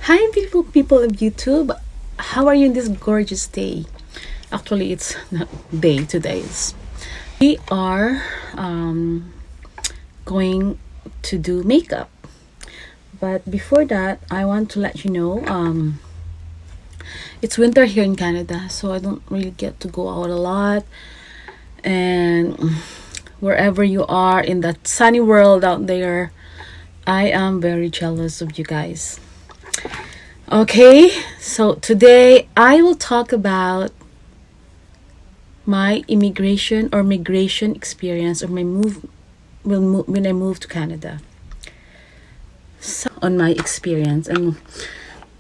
Hi, beautiful people of YouTube. How are you in this gorgeous day? Actually, it's not day today. We are going to do makeup. But before that, I want to let you know it's winter here in Canada, so I don't really get to go out a lot. And wherever you are in that sunny world out there, I am very jealous of you guys. Okay, so today I will talk about my immigration or migration experience, or my when I moved to Canada. So on my experience, and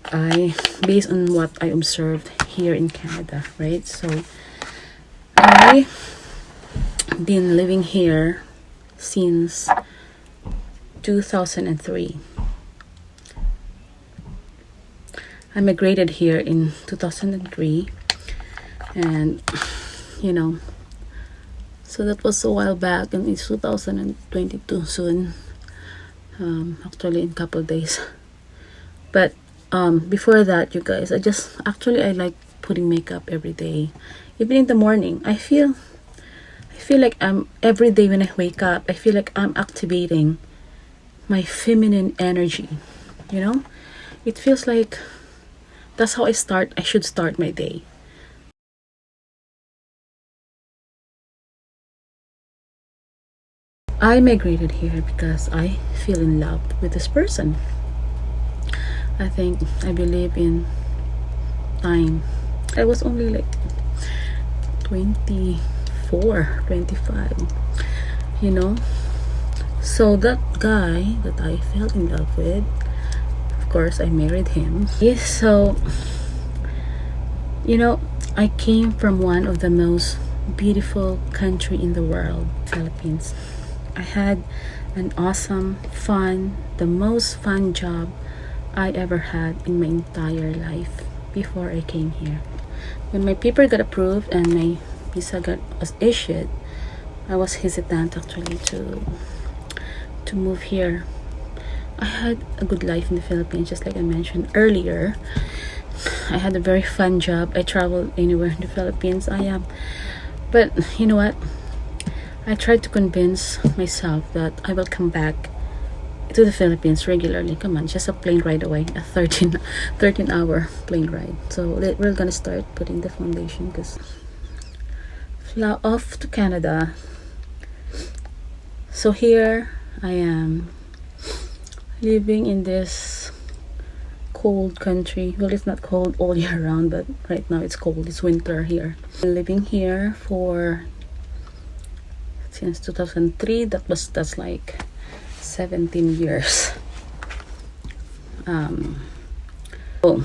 I based on what I observed here in Canada, right? So I been living here since 2003. I migrated here in 2003, and so that was a while back, and it's 2022 soon, actually in a couple of days. But before that, you guys, I like putting makeup every day, even in the morning. I feel like every day when I wake up, I feel like I'm activating my feminine energy. It feels like that's how I should start my day. I migrated here because I feel in love with this person. I believe in time. I was only like 24, 25, So that guy that I fell in love with, of course, I married him. Yes, so, I came from one of the most beautiful country in the world, Philippines. I had an awesome, the most fun job I ever had in my entire life before I came here. When my paper got approved and my visa was issued, I was hesitant actually to move here. I had a good life in the Philippines, just like I mentioned earlier. I had a very fun job. I traveled anywhere in the Philippines. But you know what? I tried to convince myself that I will come back to the Philippines regularly. Come on, just a plane ride away, a 13-hour plane ride. So we're gonna start putting the foundation, because fly off to Canada. So here I am, living in this cold country. Well, it's not cold all year round, but right now it's cold. It's winter here. Living here since 2003. That's like 17 years. So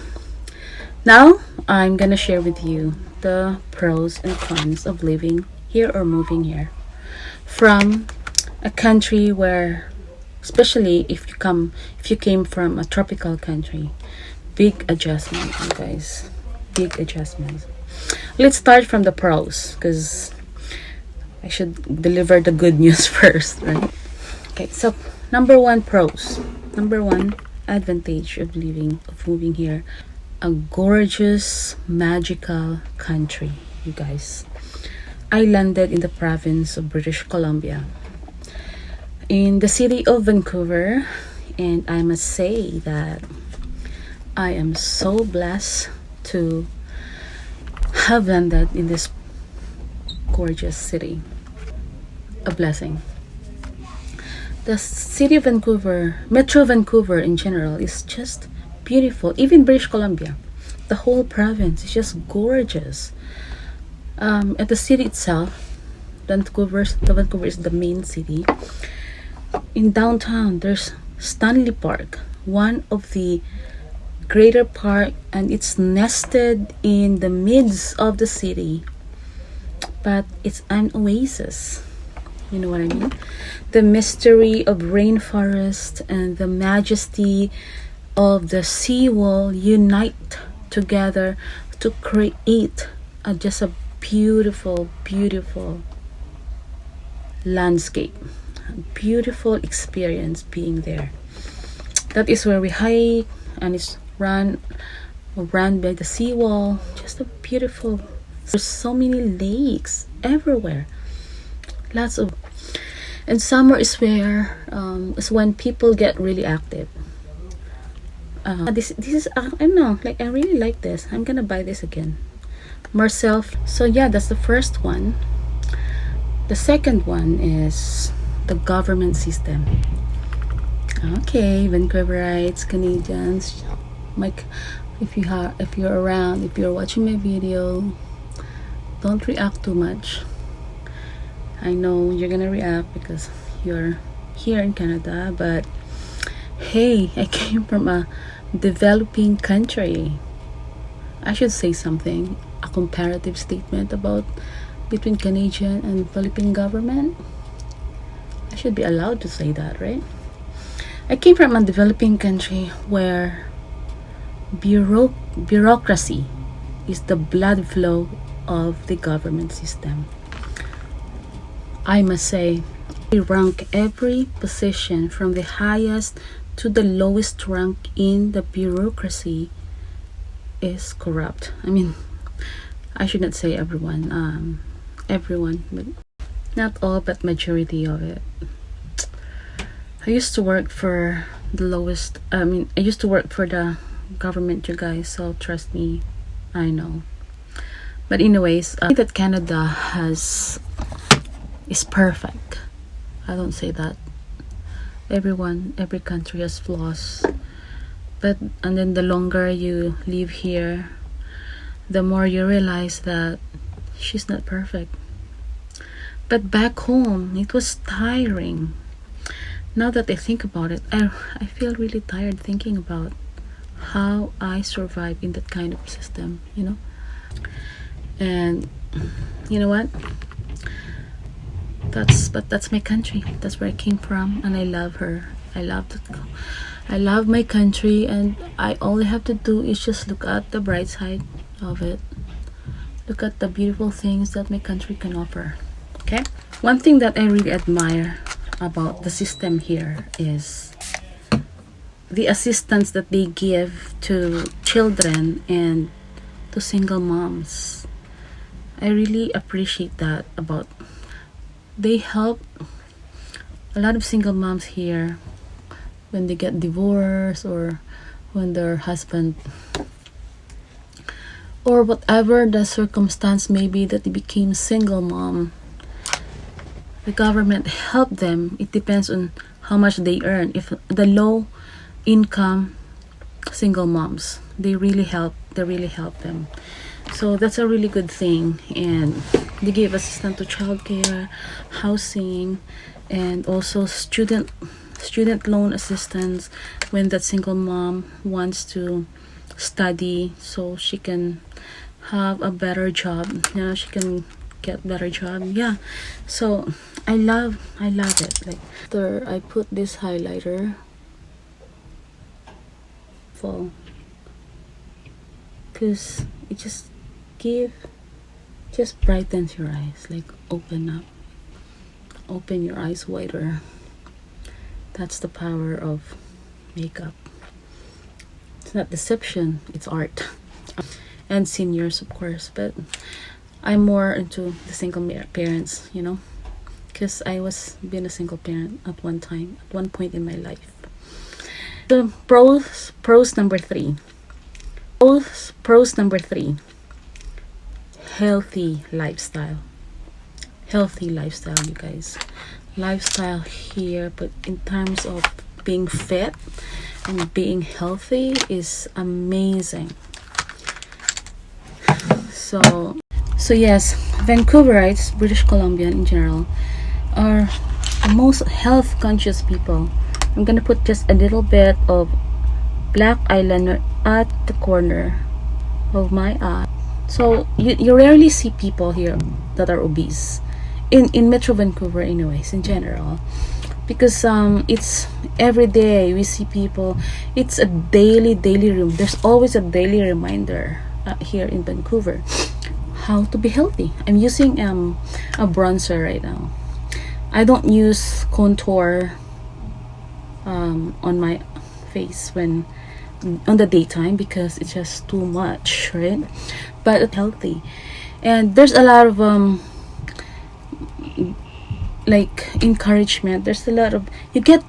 now I'm gonna share with you the pros and cons of living here or moving here from a country where, especially if you came from a tropical country. Big adjustment, you guys. Big adjustments. Let's start from the pros, because I should deliver the good news first, right? Okay, so number one advantage of moving here: a gorgeous, magical country, you guys. I landed in the province of British Columbia, in the city of Vancouver, and I must say that I am so blessed to have landed in this gorgeous city. A blessing. The city of Vancouver, Metro Vancouver in general, is just beautiful. Even British Columbia, the whole province is just gorgeous. At the city itself, Vancouver is the main city. In downtown, there's Stanley Park, one of the greater park, and it's nested in the midst of the city, but it's an oasis. You know what I mean? The mystery of rainforest and the majesty of the seawall unite together to create just a beautiful, beautiful landscape. A beautiful experience being there. That is where we hike, and it's run run by the seawall. Just a beautiful. There's so many lakes everywhere. Lots of. And summer is when people get really active. This is I don't know, like I really like this. I'm gonna buy this again. Marcel. So yeah, that's the first one. The second one is the government system. Okay, Vancouverites, Canadians, Mike, if you're around, if you're watching my video, don't react too much. I know you're gonna react because you're here in Canada, but hey, I came from a developing country. I should say something, a comparative statement about between Canadian and Philippine government. I should be allowed to say that, right? I came from a developing country where bureaucracy is the blood flow of the government system. I must say, we rank every position from the highest to the lowest rank in the bureaucracy is corrupt. I mean, I should not say everyone, but not all, but majority of it. I used to work for the lowest, I used to work for the government, you guys, so trust me, I know. But anyways, I think that Canada is perfect. I don't say that. Every country has flaws. And then the longer you live here, the more you realize that she's not perfect. But back home, it was tiring. Now that I think about it, I feel really tired thinking about how I survive in that kind of system, you know? And you know what? That's my country. That's where I came from, and I love her. I love my country, and all I have to do is just look at the bright side of it. Look at the beautiful things that my country can offer. Okay? One thing that I really admire about the system here is the assistance that they give to children and to single moms. I really appreciate that about they help a lot of single moms here when they get divorced or when their husband or whatever the circumstance may be that they became single mom. The government help them. It depends on how much they earn. If the low income single moms, they really help them. So that's a really good thing. And they give assistance to childcare, housing, and also student loan assistance when that single mom wants to study so she can have a better job. She can get better job. Yeah. So I love it. Like after I put this highlighter for because it just brightens your eyes, like open your eyes wider. That's the power of makeup. It's not deception, it's art. And seniors, of course, but I'm more into the single parents, because I was being a single parent at one point in my life. The pros number three. Pros number three. Healthy lifestyle, you guys. Lifestyle here, but in terms of being fit and being healthy is amazing. So yes, Vancouverites, British Columbian in general, are the most health conscious people. I'm gonna put just a little bit of black eyeliner at the corner of my eye. So you rarely see people here that are obese in Metro Vancouver, anyways, in general, because it's every day we see people. It's a daily room. There's always a daily reminder here in Vancouver how to be healthy. I'm using a bronzer right now. I don't use contour on my face when on the daytime because it's just too much, right? But it's healthy, and there's a lot of like encouragement. There's a lot of you get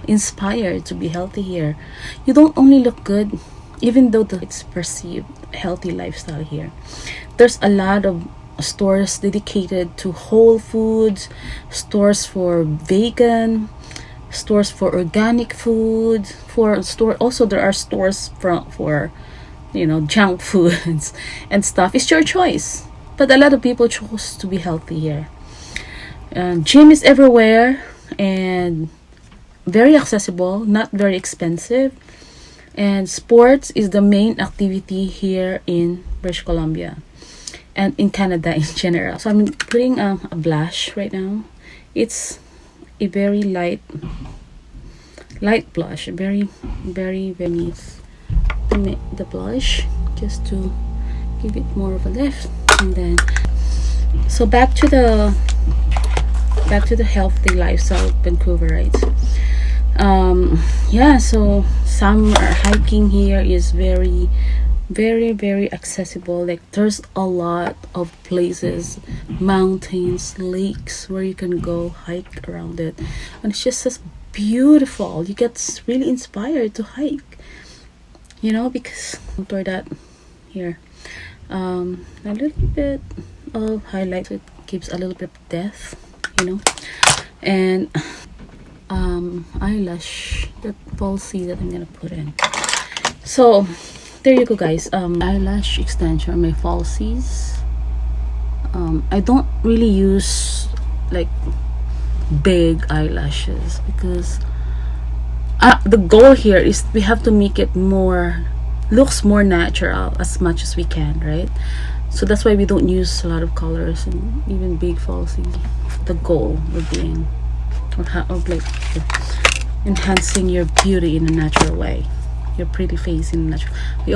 inspired to be healthy here. You don't only look good, even though it's perceived healthy lifestyle here. There's a lot of stores dedicated to whole foods, stores for vegan, stores for organic food, for store also there are stores for junk foods and stuff. It's your choice, but a lot of people chose to be healthy here. Gym is everywhere and very accessible, not very expensive, and sports is the main activity here in British Columbia and in Canada in general. So I'm putting a blush right now. It's a very light blush, very beneath the blush, just to give it more of a lift. And then so back to the healthy lifestyle of Vancouver, right? Yeah, so summer hiking here is very accessible. Like there's a lot of places, mountains, lakes where you can go hike around it, and it's just beautiful. You get really inspired to hike, because for that here a little bit of highlight, so it gives a little bit of depth, and eyelash, that falsie that I'm gonna put in. So there you go, guys. Eyelash extension, my falsies. I don't really use like big eyelashes because the goal here is we have to make it looks more natural as much as we can, right? So that's why we don't use a lot of colors and even big falsies. The goal of being of like enhancing your beauty in a natural way, your pretty face in a natural. We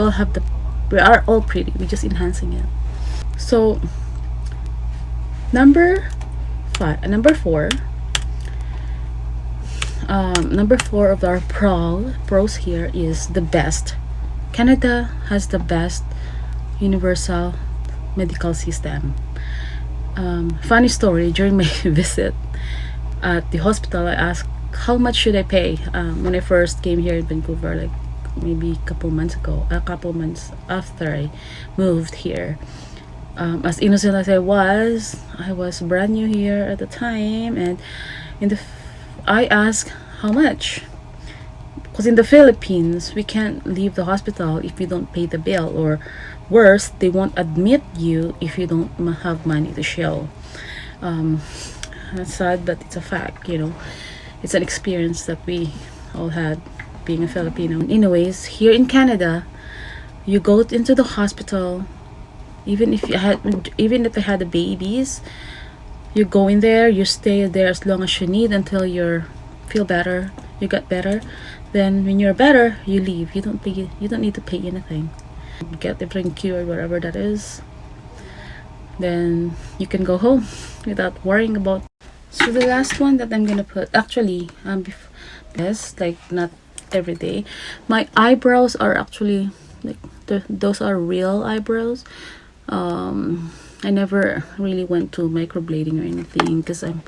are all pretty. We're just enhancing it. So number four of our pros here is the best. Canada has the best universal medical system. Funny story, during my visit at the hospital, I asked how much should I pay when I first came here in Vancouver, like maybe a couple months after I moved here. As innocent as I was brand new here at the time, and I asked how much, because in the Philippines we can't leave the hospital if you don't pay the bill, or worse, they won't admit you if you don't have money to show. That's sad, but it's a fact. It's an experience that we all had being a Filipino. Anyways, here in Canada, you go into the hospital, even if I had the babies, you go in there, you stay there as long as you need until you feel better, you get better. Then when you're better, you leave. You don't need to pay anything. Get everything cured, whatever that is, then you can go home without worrying about. So the last one that I'm gonna put, actually, yes, like not every day. My eyebrows are actually like those are real eyebrows. I never really went to microblading or anything because I'm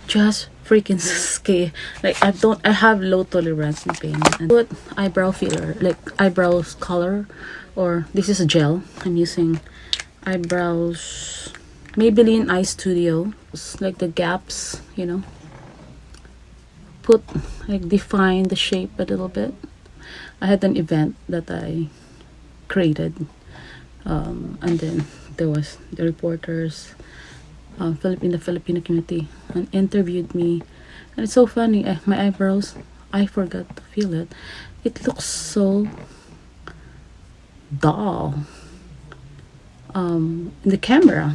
just freaking scared. Like I have low tolerance in pain. And put eyebrow filler, like eyebrows color, or this is a gel. I'm using eyebrows Maybelline Eye Studio. It's like the gaps, put like define the shape a little bit. I had an event that I created, and then there was the reporters in the Filipino community and interviewed me, and it's so funny. My eyebrows, I forgot to feel it. It looks so dull in the camera,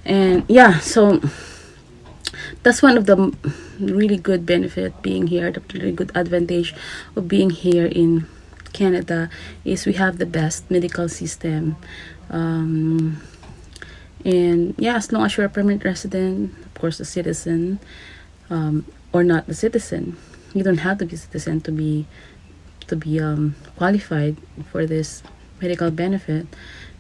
and yeah, so that's one of the really good benefit being here. The really good advantage of being here in Canada is we have the best medical system, and yeah, as long as you're a permanent resident, of course a citizen, or not a citizen, you don't have to be a citizen to be to be qualified for this medical benefit.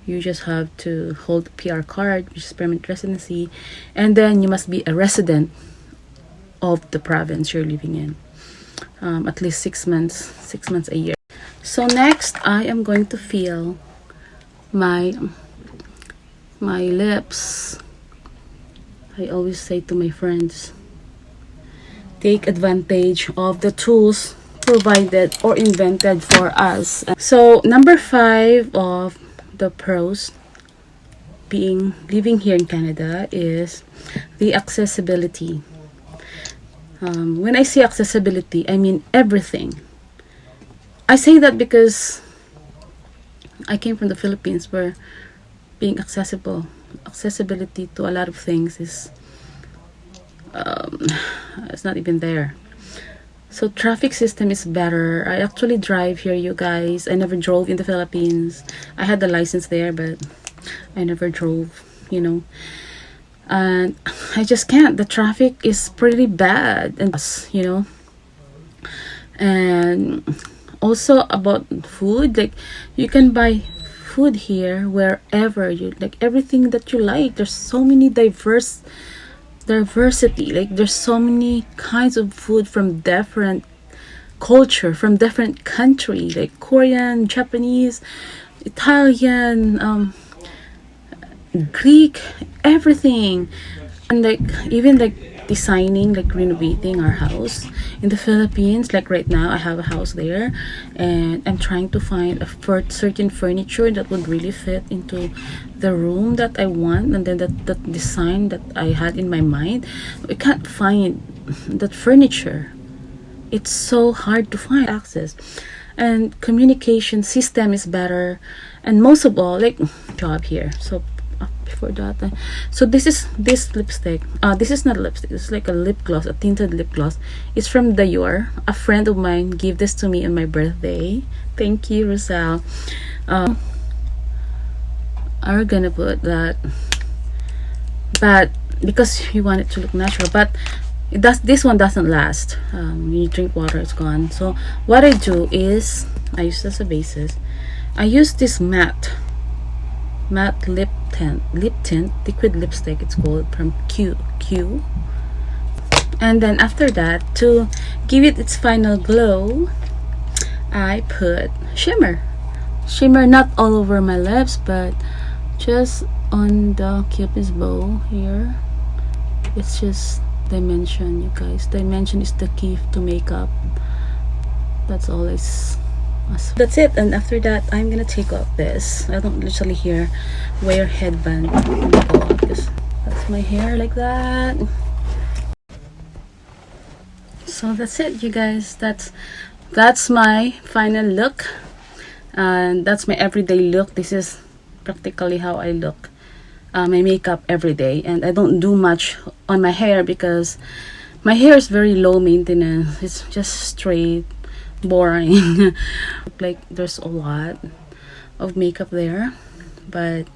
You just have to hold a PR card, which is permanent residency, and then you must be a resident of the province you're living in, at least 6 months a year. So next, I am going to feel my lips. I always say to my friends, take advantage of the tools provided or invented for us. So number 5 of the pros being living here in Canada is the accessibility. When I say accessibility, I mean everything. I say that because I came from the Philippines, where being accessibility to a lot of things is it's not even there. So traffic system is better. I actually drive here, you guys. I never drove in the Philippines. I had the license there, but I never drove, and I just can't. The traffic is pretty bad, and and also about food, like you can buy food here wherever you like, everything that you like. There's so many diversity, like there's so many kinds of food from different culture, from different country, like Korean, Japanese, Italian, Greek, everything. And like even like designing, like renovating our house in the Philippines, like right now I have a house there, and I'm trying to find a certain furniture that would really fit into the room that I want, and then that design that I had in my mind. I can't find that furniture. It's so hard to find access, and communication system is better, and most of all, like job here. So before that, so this lipstick, this is not lipstick, it's like a lip gloss, a tinted lip gloss. It's from Dior. A friend of mine gave this to me on my birthday. Thank you, Rosal. I'm gonna put that, but because you want it to look natural, but this one doesn't last. When you drink water, it's gone. So what I do is I use this as a basis. I use this matte lip tint liquid lipstick, it's called, from Q. And then after that, to give it its final glow, I put shimmer, not all over my lips, but just on the cupid's bow here. It's just dimension, you guys. Dimension is the key to makeup. That's all. That's it. And after that, I'm gonna take off this. I don't literally wear headband because that's my hair like that. So that's it, you guys. That's my final look, and that's my everyday look. This is practically how I look. My makeup every day, and I don't do much on my hair because my hair is very low maintenance. It's just straight, boring. Like there's a lot of makeup there, but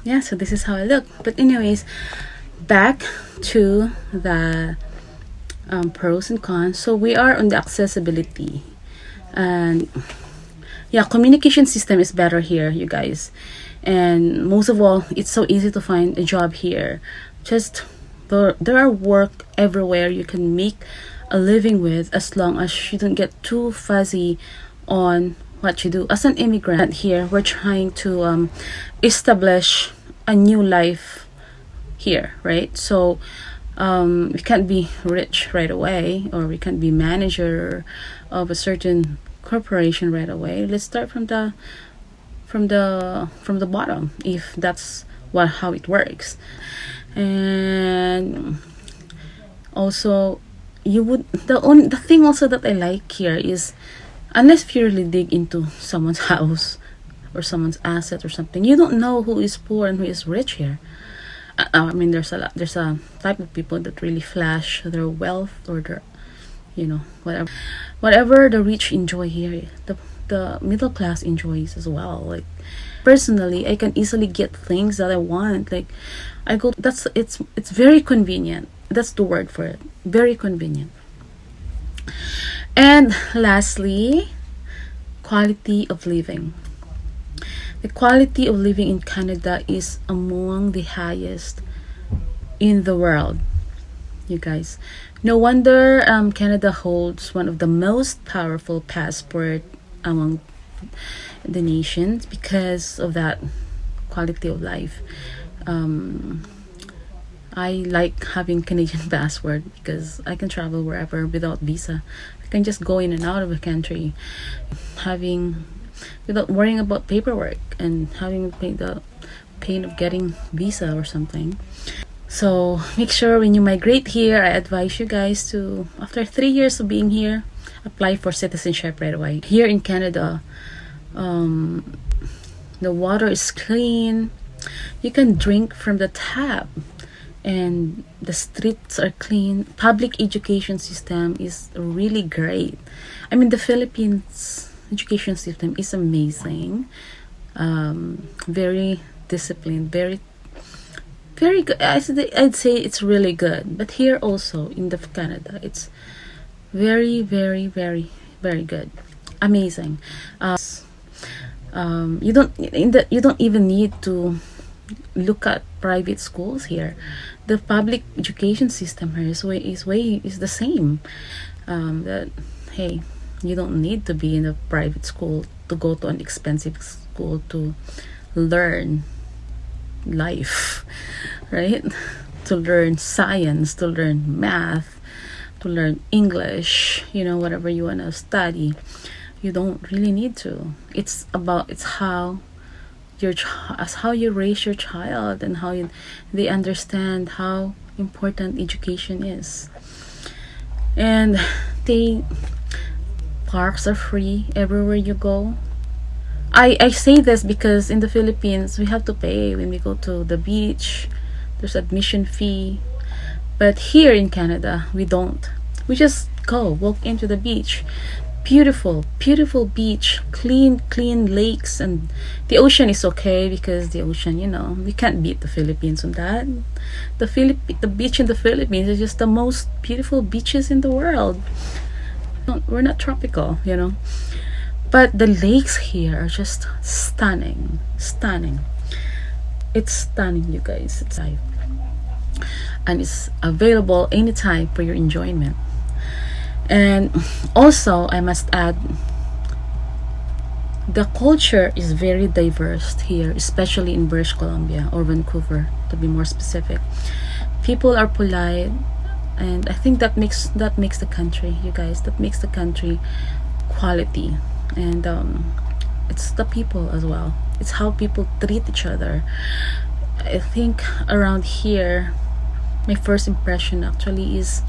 yeah, so this is how I look. But anyways, back to the pros and cons. So we are on the accessibility, and yeah, communication system is better here, you guys. And most of all, it's so easy to find a job here. Just there are work everywhere you can make a living with, as long as you don't get too fuzzy on what you do. As an immigrant here, we're trying to establish a new life here, right? So we can't be rich right away, or we can't be manager of a certain corporation right away. Let's start from the bottom, if that's how it works. And also, the thing also that I like here is, unless you really dig into someone's house or someone's asset or something, you don't know who is poor and who is rich here. I mean, there's a type of people that really flash their wealth, or their, whatever the rich enjoy here, the middle class enjoys as well. Like personally, I can easily get things that I want. Like it's very convenient. That's the word for it. Very convenient. And lastly, quality of living. The quality of living in Canada is among the highest in the world, you guys. No wonder Canada holds one of the most powerful passport among the nations because of that quality of life. Um, I like having Canadian passport because I can travel wherever without visa. I can just go in and out of the country, having without worrying about paperwork and having the pain of getting visa or something. So make sure when you migrate here, I advise you guys to, after 3 years of being here, apply for citizenship right away. Here in Canada, um, the water is clean. You can drink from the tap, and the streets are clean. Public education system is really great. I mean, the Philippines education system is amazing. Very disciplined, very good. I'd say it's really good. But here also in the Canada, it's very good, amazing. You don't even need to look at private schools here. The public education system here is the same. That hey, you don't need to be in a private school to go to an expensive school to learn life, right? To learn science, to learn math, to learn English, whatever you want to study. You don't really need to. It's how as how you raise your child and they understand how important education is. And the parks are free everywhere you go. I say this because in the Philippines we have to pay when we go to the beach. There's admission fee. But here in Canada we don't. We just walk into the beach. Beautiful beach, clean lakes, and the ocean is okay because the ocean, we can't beat the Philippines on that. The beach in the Philippines is just the most beautiful beaches in the world. We're not tropical, but the lakes here are just stunning. It's stunning, you guys. And it's available anytime for your enjoyment. And also, I must add, the culture is very diverse here, especially in British Columbia or Vancouver, to be more specific. People are polite, and I think that makes the country, you guys. That makes the country quality, and it's the people as well. It's how people treat each other. I think around here, my first impression actually is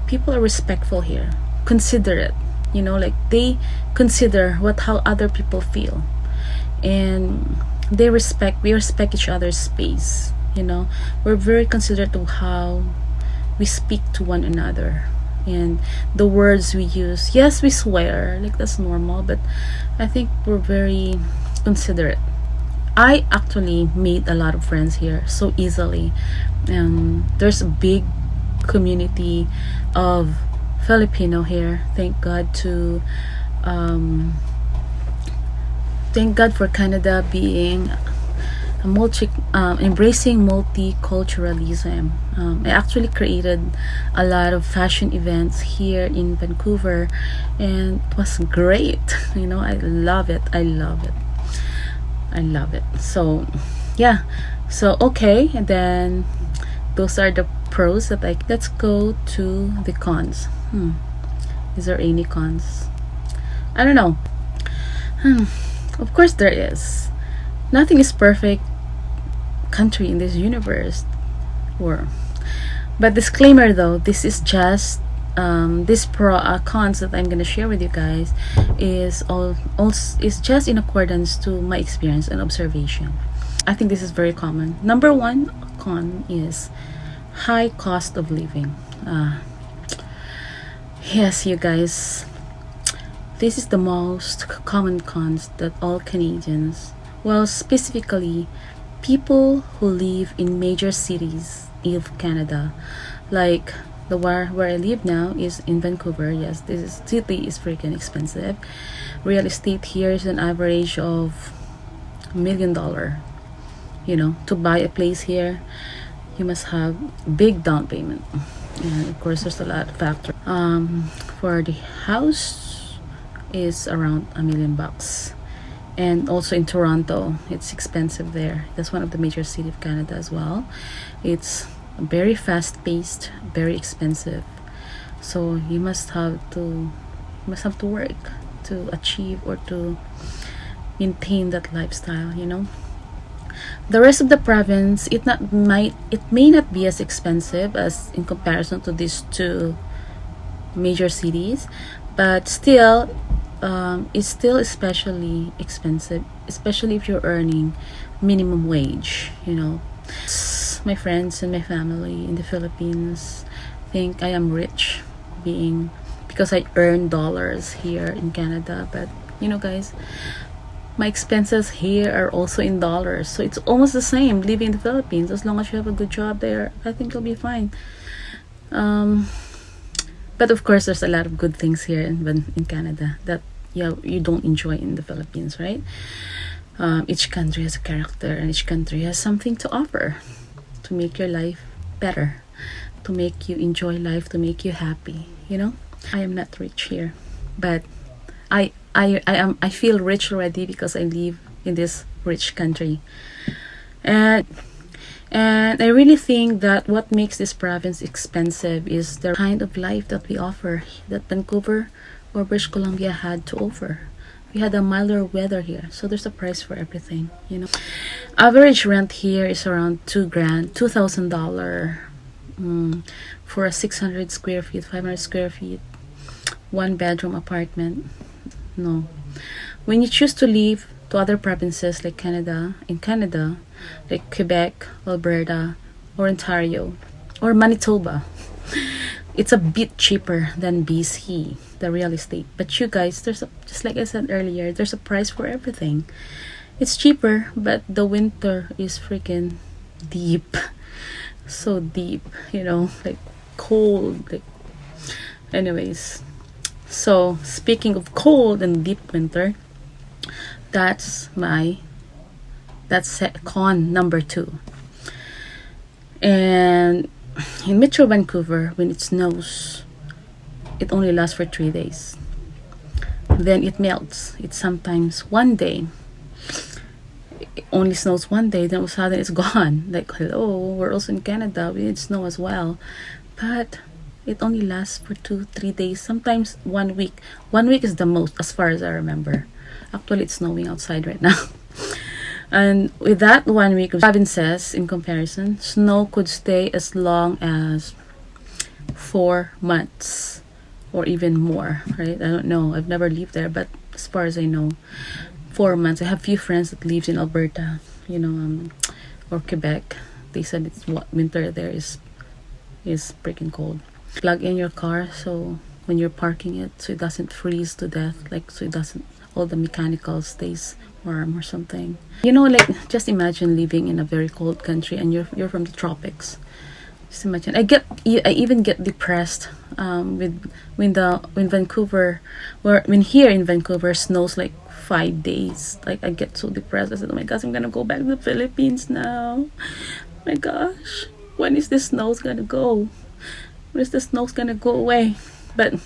people are respectful here, considerate, like they consider how other people feel, and we respect each other's space. We're very considerate of how we speak to one another and the words we use. Yes, we swear, like that's normal, but I think we're very considerate. I actually made a lot of friends here so easily. There's a big community of Filipino here. Thank God for Canada being embracing multiculturalism. I actually created a lot of fashion events here in Vancouver, and it was great. I love it. So yeah, okay, and then those are the pros that let's go to the cons. Is there any cons? I don't know. Of course there is. Nothing is perfect country in this universe. But disclaimer though, this is just this cons that I'm gonna share with you guys is just in accordance to my experience and observation. I think this is very common. Number one con is high cost of living. Yes, you guys, this is the most common cons that all Canadians, well, specifically people who live in major cities of Canada, like Where I live now is in Vancouver. Yes, city is freaking expensive. Real estate here is an average of $1 million. To buy a place here, you must have big down payment, and of course there's a lot of factors. For the house is around $1 million, and also in Toronto it's expensive there. That's one of the major cities of Canada as well. It's very fast paced, very expensive, so you must have to work to achieve or to maintain that lifestyle. The rest of the province, it may not be as expensive as in comparison to these two major cities, but still, it's still especially expensive, especially if you're earning minimum wage. My friends and my family in the Philippines think I am rich, being because I earn dollars here in Canada, but guys, my expenses here are also in dollars, so it's almost the same living in the Philippines. As long as you have a good job there, I think you'll be fine. But of course there's a lot of good things here in Canada that you don't enjoy in the Philippines, right? Each country has a character, and each country has something to offer to make your life better, to make you enjoy life, to make you happy. I am not rich here, but I feel rich already because I live in this rich country. And I really think that what makes this province expensive is the kind of life that we offer, that Vancouver or British Columbia had to offer. We had a milder weather here, so there's a price for everything. Average rent here is around $2,000 for a 600 square feet, 500 square feet, one bedroom apartment. No. When you choose to live to other provinces like in Canada, like Quebec, Alberta, or Ontario, or Manitoba, it's a bit cheaper than BC, the real estate. But you guys, just like I said earlier, there's a price for everything. It's cheaper, but the winter is freaking deep. So deep, like cold. Anyways. So, speaking of cold and deep winter, that's con number 2. And in Metro Vancouver, when it snows, it only lasts for 3 days. Then it melts. It's sometimes one day. It only snows one day, then all of a sudden it's gone. Like, hello, we're also in Canada, we need snow as well. But it only lasts for 2-3 days, sometimes 1 week. 1 week is the most, as far as I remember. Actually, it's snowing outside right now. And with that 1 week of provinces, in comparison, snow could stay as long as 4 months or even more, right? I don't know. I've never lived there, but as far as I know, 4 months. I have few friends that lives in Alberta, or Quebec. They said winter there is freaking cold. Plug in your car so when you're parking it, so it doesn't freeze to death, so it doesn't, all the mechanical stays warm or something. Just imagine living in a very cold country and you're from the tropics. Just imagine. I even get depressed when Vancouver, when here in Vancouver snows like 5 days. Like, I get so depressed. I said, oh my gosh, I'm gonna go back to the Philippines now. Oh my gosh, when is this snow's gonna go? When is the snow's gonna go away? But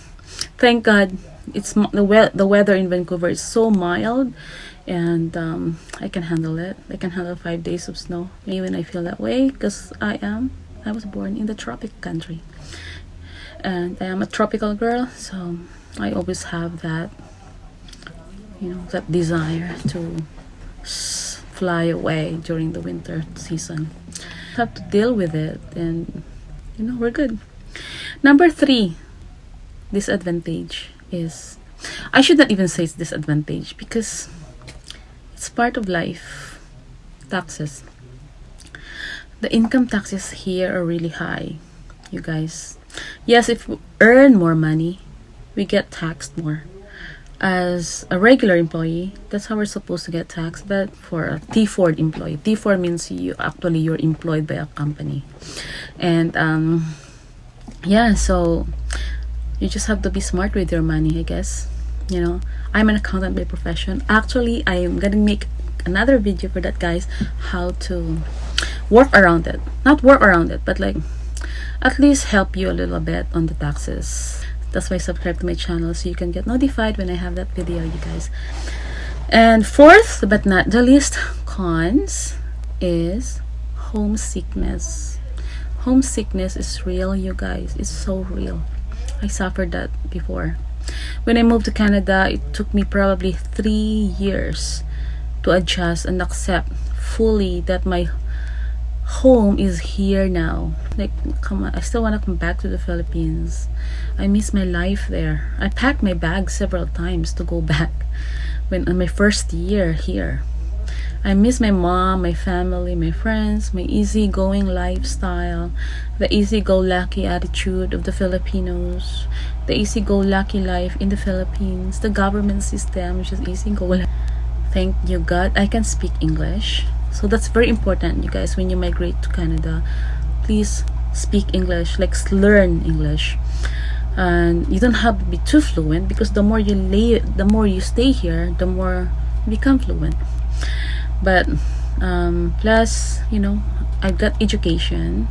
thank God, it's the weather in Vancouver is so mild, and I can handle it. I can handle 5 days of snow. Maybe when I feel that way, because I was born in the tropic country, and I am a tropical girl, so I always have that, that desire to fly away during the winter season. Have to deal with it, and we're good. Number 3 disadvantage is, I should not even say it's disadvantage because it's part of life. Taxes. The income taxes here are really high, you guys. Yes, if we earn more money, we get taxed more. As a regular employee, that's how we're supposed to get taxed. But for a T4 employee, T4 means you're employed by a company, and yeah, so you just have to be smart with your money, I guess. You know, I'm an accountant by profession. Actually, I'm gonna make another video for that, guys, how to work around it. Not work around it, but like at least help you a little bit on the taxes. That's why subscribe to my channel so you can get notified when I have that video, you guys. And fourth but not the least, cons is homesickness. Homesickness is real, you guys. It's so real. I suffered that before. When I moved to Canada, it took me probably 3 years to adjust and accept fully that my home is here now. Like, come on, I still want to come back to the Philippines. I miss my life there. I packed my bag several times to go back when on my first year here. I miss my mom, my family, my friends, my easygoing lifestyle, the easy-go-lucky attitude of the Filipinos, the easy-go-lucky life in the Philippines, the government system, which is easy-go-lucky. Thank you, God, I can speak English. So that's very important, you guys, when you migrate to Canada. Please speak English, like learn English. And you don't have to be too fluent, because the more you stay here, the more you become fluent. But plus, you know, I've got education,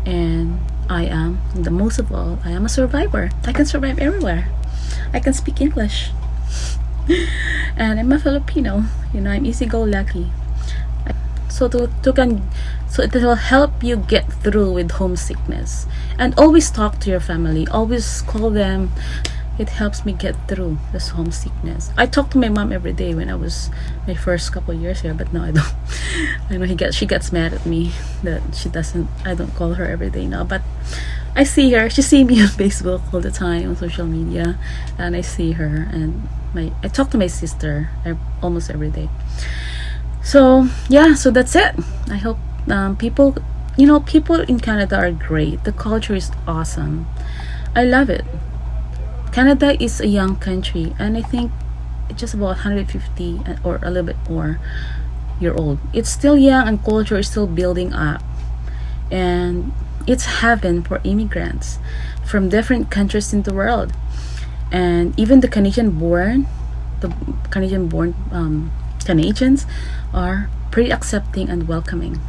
and I am, the most of all, I am a survivor. I can survive everywhere. I can speak English. And I'm a Filipino, you know, I'm easy-go-lucky. So it will help you get through with homesickness. And always talk to your family, always call them. It helps me get through this homesickness. I talk to my mom every day when I was my first couple years here, but now I don't. I know she gets mad at me that I don't call her every day now, but I see her. She see me on Facebook all the time, on social media, and I see her, and I talk to my sister almost every day. So yeah, so that's it. I hope people in Canada are great. The culture is awesome. I love it. Canada is a young country, and I think it's just about 150 or a little bit more year old. It's still young, and culture is still building up, and it's heaven for immigrants from different countries in the world. And even the Canadians are pretty accepting and welcoming.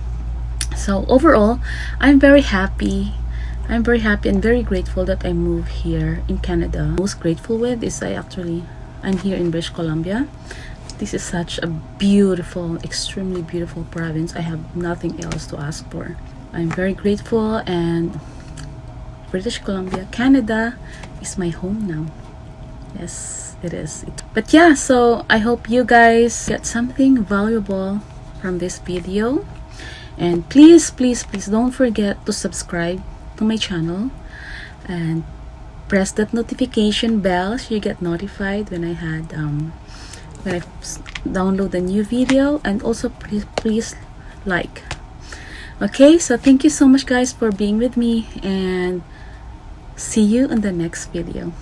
So overall, I'm very happy and very grateful that I moved here in Canada. Most grateful with is I'm here in British Columbia. This is such a beautiful, extremely beautiful province. I have nothing else to ask for. I'm very grateful, and British Columbia, Canada is my home now. Yes, it is. But yeah, so I hope you guys get something valuable from this video. And please don't forget to subscribe to my channel and press that notification bell so you get notified when I download a new video. And also please like. Okay, so thank you so much, guys, for being with me, and see you in the next video.